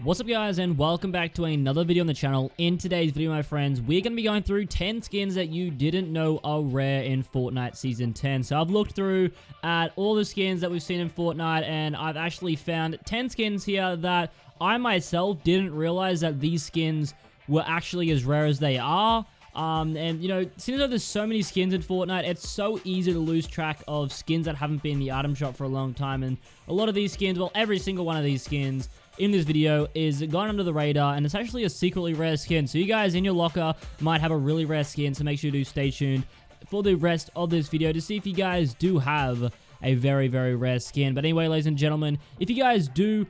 What's up guys, and welcome back to another video on the channel. In today's video, my friends, we're going to be going through 10 skins that you didn't know are rare in Fortnite Season 10. So I've looked through at all the skins that we've seen in Fortnite, and I've actually found 10 skins here that I myself didn't realize that these skins were actually as rare as they are. And you know, since there's so many skins in Fortnite, it's so easy to lose track of skins that haven't been in the item shop for a long time. And a lot of these skins, well, every single one of these skins in this video is gone under the radar, and it's actually a secretly rare skin. So you guys in your locker might have a really rare skin, so make sure to stay tuned for the rest of this video to see if you guys do have a very, very rare skin. But anyway, ladies and gentlemen, if you guys do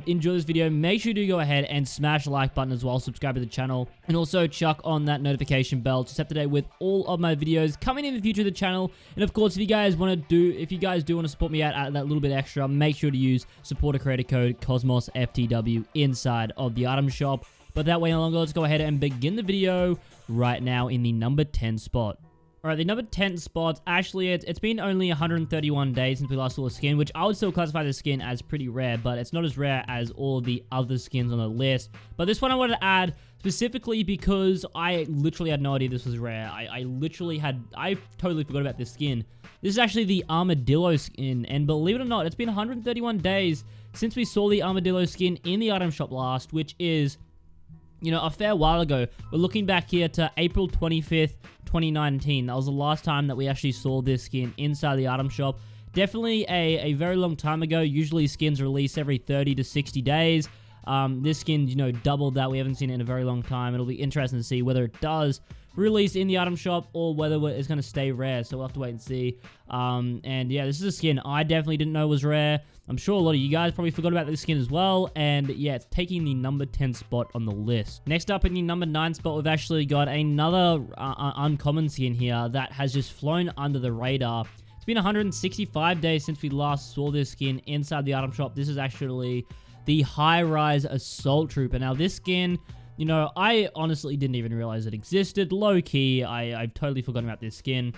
enjoy this video, make sure to go ahead and smash the like button as well, subscribe to the channel, and also chuck on that notification bell to stay up to date with all of my videos coming in the future of the channel. And of course, if you guys do want to support me out at that little bit extra, make sure to use supporter creator code CosmosFTW inside of the item shop. But that way no longer, let's go ahead and begin the video right now in the number 10 spot. Alright, the number 10 spot, actually, it's been only 131 days since we last saw a skin, which I would still classify this skin as pretty rare, but it's not as rare as all of the other skins on the list. But this one I wanted to add specifically because I literally had no idea this was rare. I totally forgot about this skin. This is actually the armadillo skin, and believe it or not, it's been 131 days since we saw the armadillo skin in the item shop last, which is, you know, a fair while ago. We're looking back here to April 25th, 2019. That was the last time that we actually saw this skin inside the item shop. Definitely a very long time ago. Usually skins release every 30 to 60 days. This skin, you know, doubled that. We haven't seen it in a very long time. It'll be interesting to see whether it does release in the item shop or whether it's going to stay rare. So we'll have to wait and see. And yeah, this is a skin I definitely didn't know was rare. I'm sure a lot of you guys probably forgot about this skin as well. And yeah, it's taking the number 10 spot on the list. Next up in the number 9 spot, we've actually got another uncommon skin here that has just flown under the radar. It's been 165 days since we last saw this skin inside the item shop. This is actually the Highrise Assault Trooper. Now this skin, you know, I honestly didn't even realize it existed. Low-key, I've totally forgotten about this skin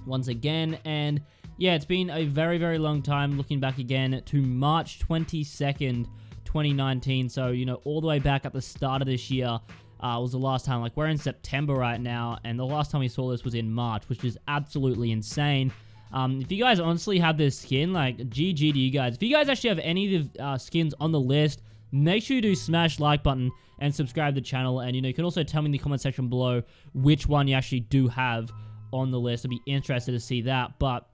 once again. And yeah, it's been a very, very long time looking back again to March 22nd, 2019. So, you know, all the way back at the start of this year was the last time. Like, we're in September right now, and the last time we saw this was in March, which is absolutely insane. If you guys honestly have this skin, like, GG to you guys. If you guys actually have any of the skins on the list, make sure you do smash like button and subscribe to the channel. And, you know, you can also tell me in the comment section below which one you actually do have on the list. I'd be interested to see that. But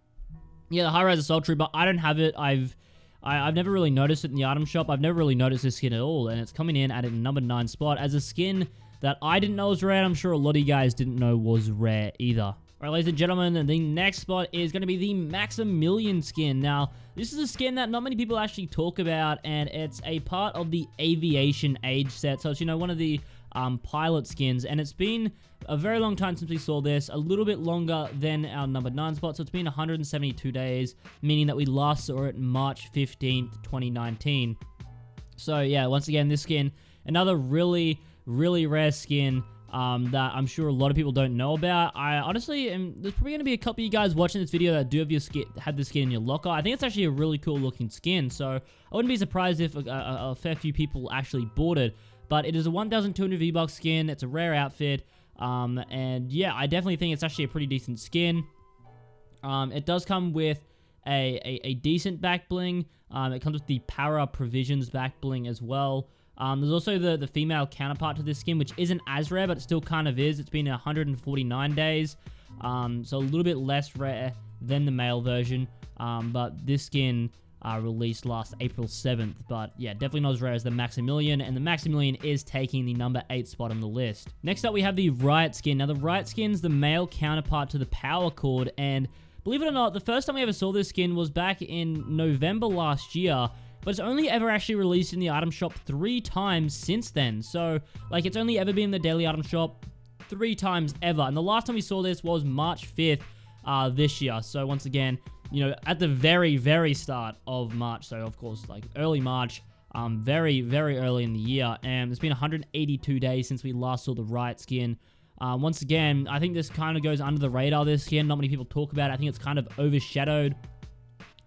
yeah, the Highrise Assault Trooper, I don't have it. I've never really noticed it in the item shop. I've never really noticed this skin at all, and it's coming in at a number 9 spot as a skin that I didn't know was rare. I'm sure a lot of you guys didn't know was rare either. Alright, ladies and gentlemen, the next spot is going to be the Maximilian skin. Now, this is a skin that not many people actually talk about, and it's a part of the aviation age set. So it's, you know, one of the pilot skins, and it's been a very long time since we saw this, a little bit longer than our number 9 spot. So it's been 172 days, meaning that we last saw it March 15th, 2019. So yeah, once again, this skin, another really, really rare skin that I'm sure a lot of people don't know about. I honestly there's probably going to be a couple of you guys watching this video that do have had this skin in your locker. I think it's actually a really cool looking skin, so I wouldn't be surprised if a fair few people actually bought it. But it is a 1,200 V-Bucks skin. It's a rare outfit. And yeah, I definitely think it's actually a pretty decent skin. It does come with a decent back bling. It comes with the Para Provisions back bling as well. There's also the female counterpart to this skin, which isn't as rare, but it still kind of is. It's been 149 days. So a little bit less rare than the male version. But this skin released last April 7th. But yeah, definitely not as rare as the Maximilian, and the Maximilian is taking the number 8 spot on the list. Next up, we have the Riot skin. Now, the Riot skin's the male counterpart to the Power Cord, and believe it or not, the first time we ever saw this skin was back in November last year, but it's only ever actually released in the item shop 3 times since then. So, like, it's only ever been in the daily item shop 3 times ever, and the last time we saw this was March 5th this year. So, once again, you know, at the very, very start of March, so of course, like early March, very, very early in the year, and it's been 182 days since we last saw the Riot skin. Once again, I think this kind of goes under the radar, this skin. Not many people talk about it. I think it's kind of overshadowed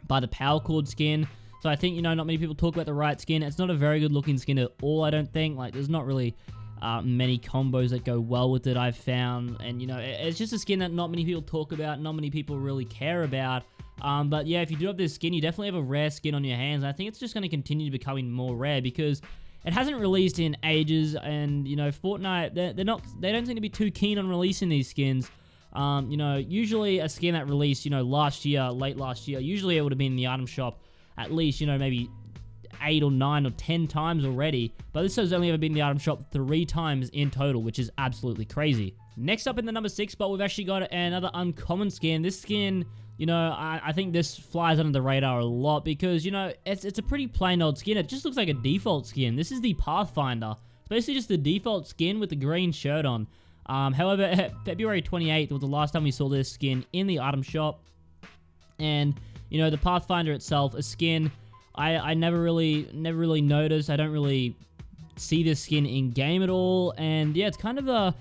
by the Power Cord skin. So I think, you know, not many people talk about the right skin. It's not a very good looking skin at all, I don't think. Like, there's not really many combos that go well with it, I've found. And, you know, it's just a skin that not many people talk about, not many people really care about. But yeah, if you do have this skin, you definitely have a rare skin on your hands. I think it's just going to continue becoming more rare because it hasn't released in ages. And, you know, Fortnite, they don't seem to be too keen on releasing these skins. You know, usually a skin that released, you know, late last year, usually it would have been in the item shop at least, you know, maybe 8 or 9 or 10 times already. But this has only ever been in the item shop 3 times in total, which is absolutely crazy. Next up in the number 6 spot, we've actually got another uncommon skin. This skin, you know, I think this flies under the radar a lot because, you know, it's a pretty plain old skin. It just looks like a default skin. This is the Pathfinder. It's basically just the default skin with the green shirt on. However, February 28th was the last time we saw this skin in the item shop. And, you know, the Pathfinder itself, a skin I never really noticed. I don't really see this skin in game at all. And yeah, it's kind of a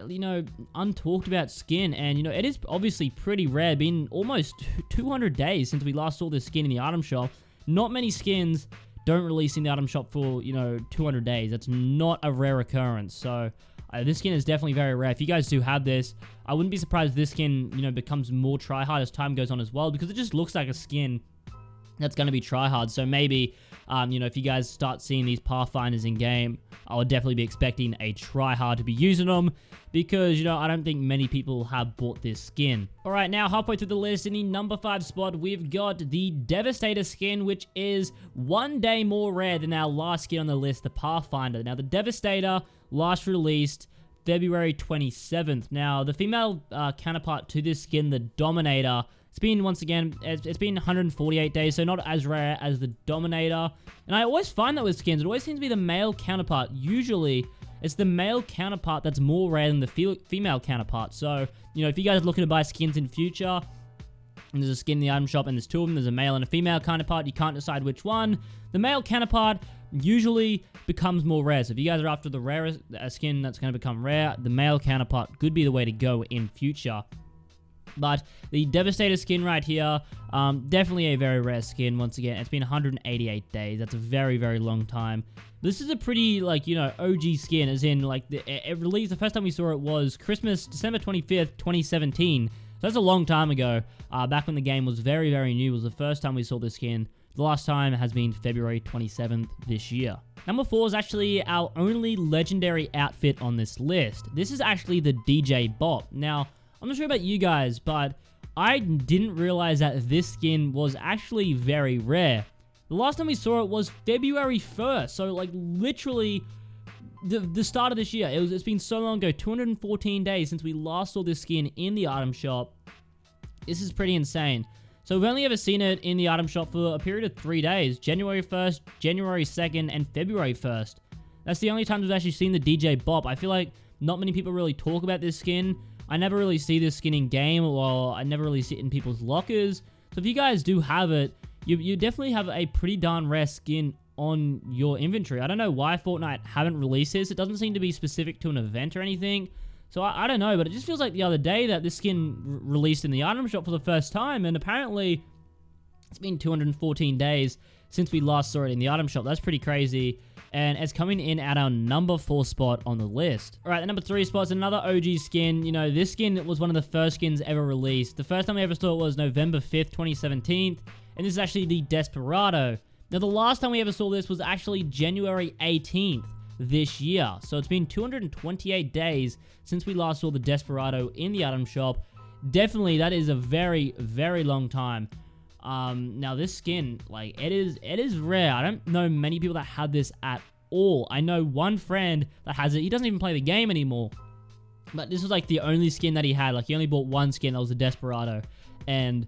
you know, untalked about skin. And, you know, it is obviously pretty rare. Been almost 200 days since we last saw this skin in the item shop. Not many skins don't release in the item shop for, you know, 200 days. That's not a rare occurrence. So this skin is definitely very rare. If you guys do have this, I wouldn't be surprised if this skin, you know, becomes more tryhard as time goes on as well, because it just looks like a skin that's going to be tryhard. So maybe, you know, if you guys start seeing these Pathfinders in game, I would definitely be expecting a tryhard to be using them, because, you know, I don't think many people have bought this skin. All right, now halfway through the list, in the number 5 spot, we've got the Devastator skin, which is 1 day more rare than our last skin on the list, the Pathfinder. Now, the Devastator last released February 27th. Now, the female counterpart to this skin, the Dominator, it's been, once again, it's been 148 days, so not as rare as the Dominator. And I always find that with skins, it always seems to be the male counterpart. Usually, it's the male counterpart that's more rare than the female counterpart. So, you know, if you guys are looking to buy skins in future, and there's a skin in the item shop, and there's 2 of them, there's a male and a female counterpart, you can't decide which one. The male counterpart usually becomes more rare. So if you guys are after the rarest skin that's going to become rare, the male counterpart could be the way to go in future. But the Devastator skin right here, definitely a very rare skin. Once again, it's been 188 days. That's a very, very long time. This is a pretty, like, you know, OG skin, as in, like, it released, the first time we saw it was Christmas, December 25th, 2017. So that's a long time ago. Back when the game was very, very new, was the first time we saw this skin. The last time has been February 27th this year. Number 4 is actually our only legendary outfit on this list. This is actually the DJ Bop. Now, I'm not sure about you guys, but I didn't realize that this skin was actually very rare. The last time we saw it was February 1st, so like literally the start of this year. It's been so long ago, 214 days since we last saw this skin in the item shop. This is pretty insane. So we've only ever seen it in the item shop for a period of 3 days, January 1st, January 2nd, and February 1st. That's the only times we've actually seen the DJ Bop. I feel like not many people really talk about this skin. I never really see this skin in game, or I never really see it in people's lockers. So if you guys do have it, you definitely have a pretty darn rare skin on your inventory. I don't know why Fortnite haven't released this. It doesn't seem to be specific to an event or anything. So I don't know, but it just feels like the other day that this skin released in the item shop for the first time, and apparently it's been 214 days since we last saw it in the item shop. That's pretty crazy. And it's coming in at our number 4 spot on the list. All right, the number 3 spot is another OG skin. You know, this skin was one of the first skins ever released. The first time we ever saw it was November 5th, 2017. And this is actually the Desperado. Now, the last time we ever saw this was actually January 18th this year. So it's been 228 days since we last saw the Desperado in the item shop. Definitely, that is a very, very long time. Now this skin, like, it is rare. I don't know many people that have this at all. I know one friend that has it. He doesn't even play the game anymore. But this was like the only skin that he had. Like, he only bought one skin, that was the Desperado. And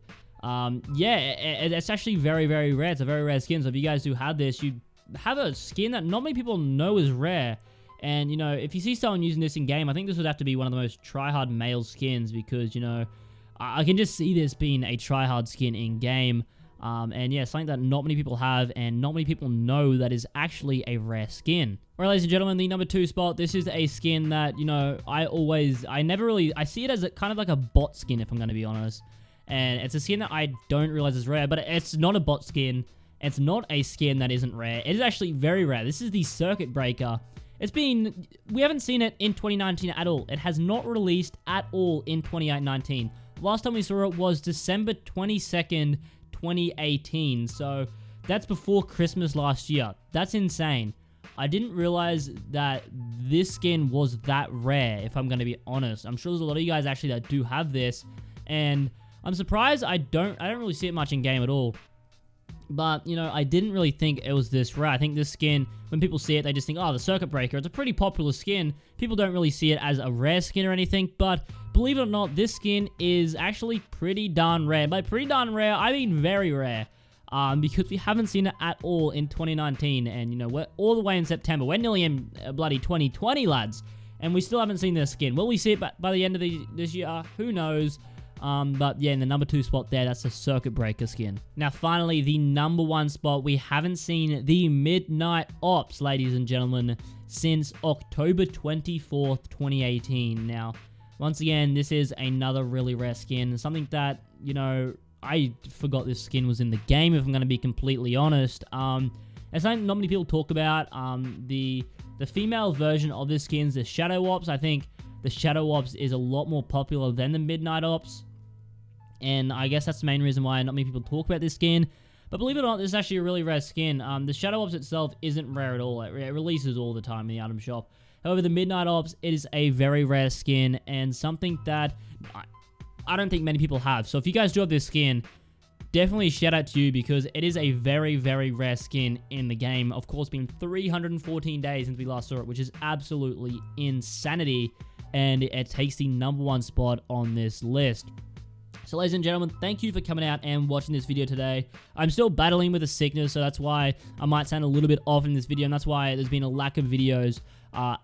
yeah, it's actually very, very rare. It's a very rare skin. So if you guys do have this, you have a skin that not many people know is rare. And, you know, if you see someone using this in game, I think this would have to be one of the most tryhard male skins, because, you know, I can just see this being a tryhard skin in game. And yeah, something that not many people have, and not many people know that is actually a rare skin. All right, ladies and gentlemen, the number 2 spot. This is a skin that, you know, I see it as kind of like a bot skin, if I'm going to be honest. And it's a skin that I don't realize is rare, but it's not a bot skin. It's not a skin that isn't rare. It is actually very rare. This is the Circuit Breaker. We haven't seen it in 2019 at all. It has not released at all in 2019. Last time we saw it was December 22nd, 2018. So that's before Christmas last year. That's insane. I didn't realize that this skin was that rare, if I'm going to be honest. I'm sure there's a lot of you guys actually that do have this, and I'm surprised I don't really see it much in game at all. But, you know, I didn't really think it was this rare. I think this skin, when people see it, they just think, oh, the Circuit Breaker. It's a pretty popular skin. People don't really see it as a rare skin or anything. But believe it or not, this skin is actually pretty darn rare. By pretty darn rare, I mean very rare. Because we haven't seen it at all in 2019. And, you know, we're all the way in September. We're nearly in bloody 2020, lads. And we still haven't seen this skin. Will we see it by the end of this year? Who knows? But yeah, in the number 2 spot there, that's the Circuit Breaker skin. Now, finally, the number 1 spot, we haven't seen the Midnight Ops, ladies and gentlemen, since October 24th, 2018. Now, once again, this is another really rare skin, something that, you know, I forgot this skin was in the game, if I'm going to be completely honest. It's something not many people talk about. The female version of this skin is the Shadow Ops. I think the Shadow Ops is a lot more popular than the Midnight Ops. And I guess that's the main reason why not many people talk about this skin. But believe it or not, this is actually a really rare skin. The Shadow Ops itself isn't rare at all. It releases all the time in the item shop. However, the Midnight Ops, it is a very rare skin and something that I don't think many people have. So if you guys do have this skin, definitely shout out to you because it is a very, very rare skin in the game. Of course, it's been 314 days since we last saw it, which is absolutely insanity. And it takes the number 1 spot on this list. So ladies and gentlemen, thank you for coming out and watching this video today. I'm still battling with a sickness, so that's why I might sound a little bit off in this video, and that's why there's been a lack of videos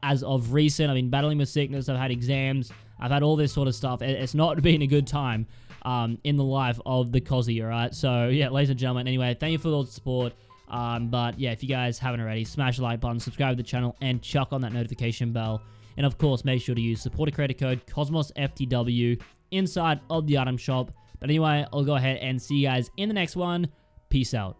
as of recent. I've been battling with sickness, I've had exams, I've had all this sort of stuff. It's not been a good time in the life of the Cosy, alright? So yeah, ladies and gentlemen, anyway, thank you for all the support. But yeah, if you guys haven't already, smash the like button, subscribe to the channel, and chuck on that notification bell. And of course, make sure to use supporter creator code CosmosFTW inside of the item shop. But anyway, I'll go ahead and see you guys in the next one. Peace out.